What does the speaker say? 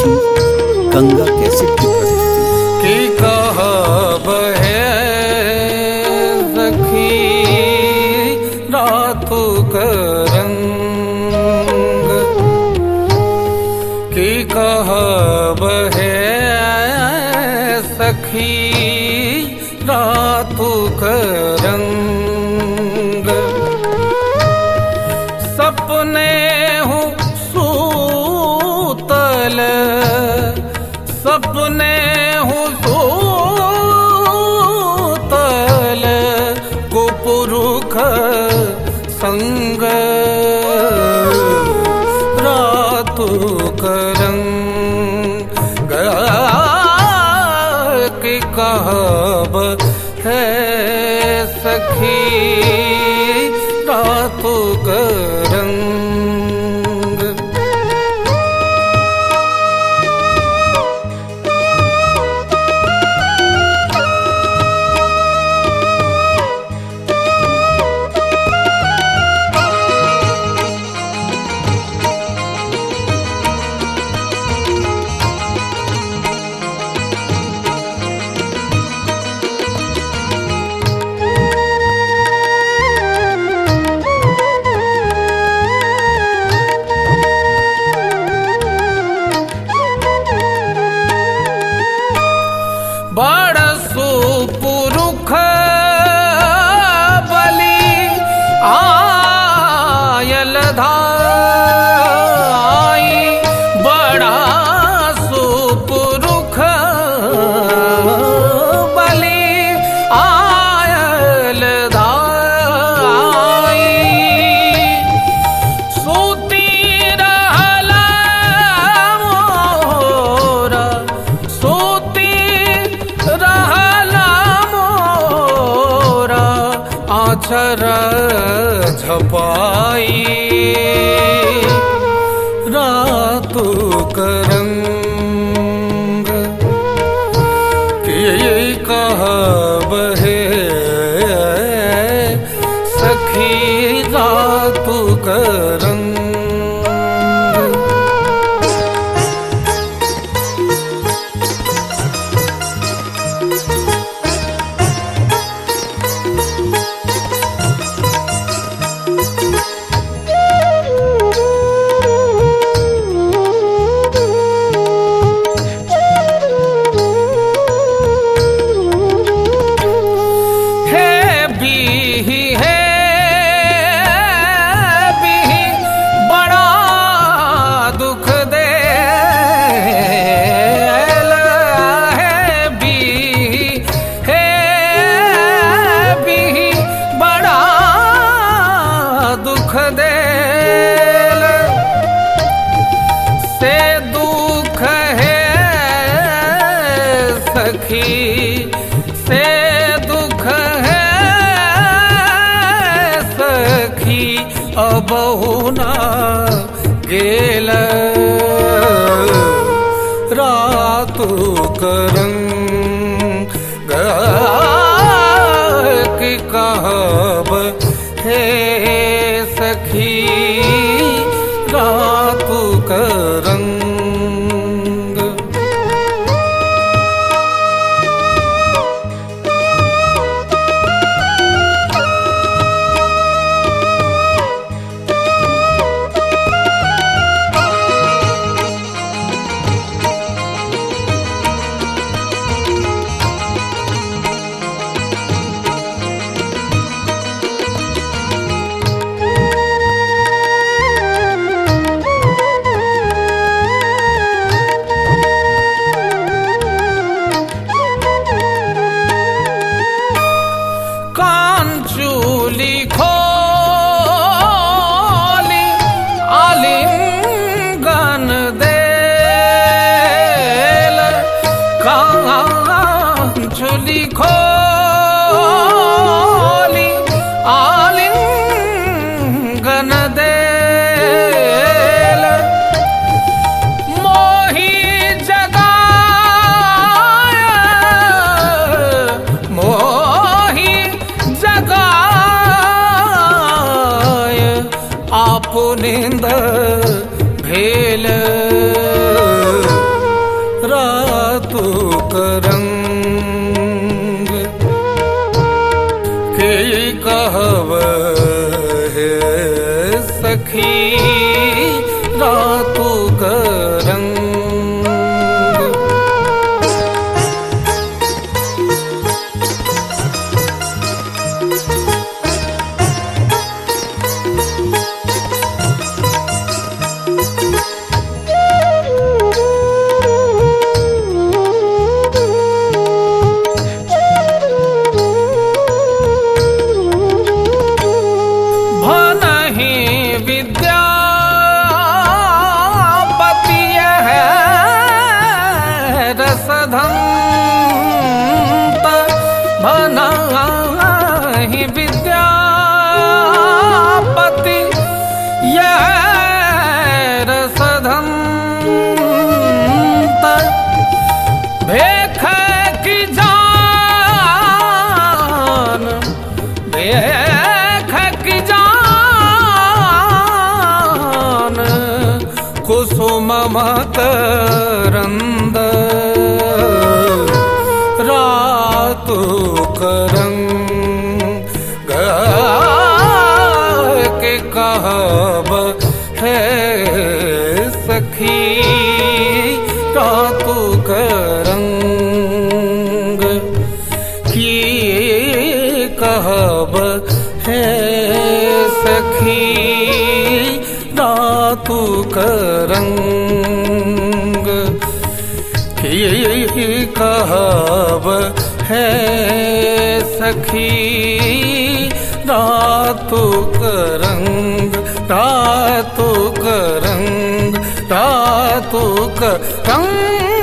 थी गंगा कैसेट की प्रस्तुति। की कहब है सखी रातु का रंग, की कहब है सखी रातु का रंग। सपने हूँ सूतल, सपने हूँ सूतल कुपुरुख संग रातु का रंग। की कहब है सखी रातु का रंग। बड़ सुपुरुख बलि आयल धाई, बड़ा सुपुरुख बलि आयल धाई। सूती रहला मोरा, सूती रहला मोरा आचर झपाई रातु का रंग। की कहब है सखी रातु का रंग। सखी से दुख है सखी अबहु ना गेल रातु का रंग। की कहब है सखी रातु का रंग। चूली खोली आलिंगन देल, कान चूली खोली आलिंगन देल। मोही जगाय मोही जगाय आप निंद भेल है सखी रातों का रंग। भनाहि विद्यापति यह रसधंत भेख की जान भेख की जान कुसुम मकरंद रातु करंग के कहब है सखी रातु करंग की कहब है सखी रातु करंग की कहब है सखी रातु करंग रातु करंग रातु करंग।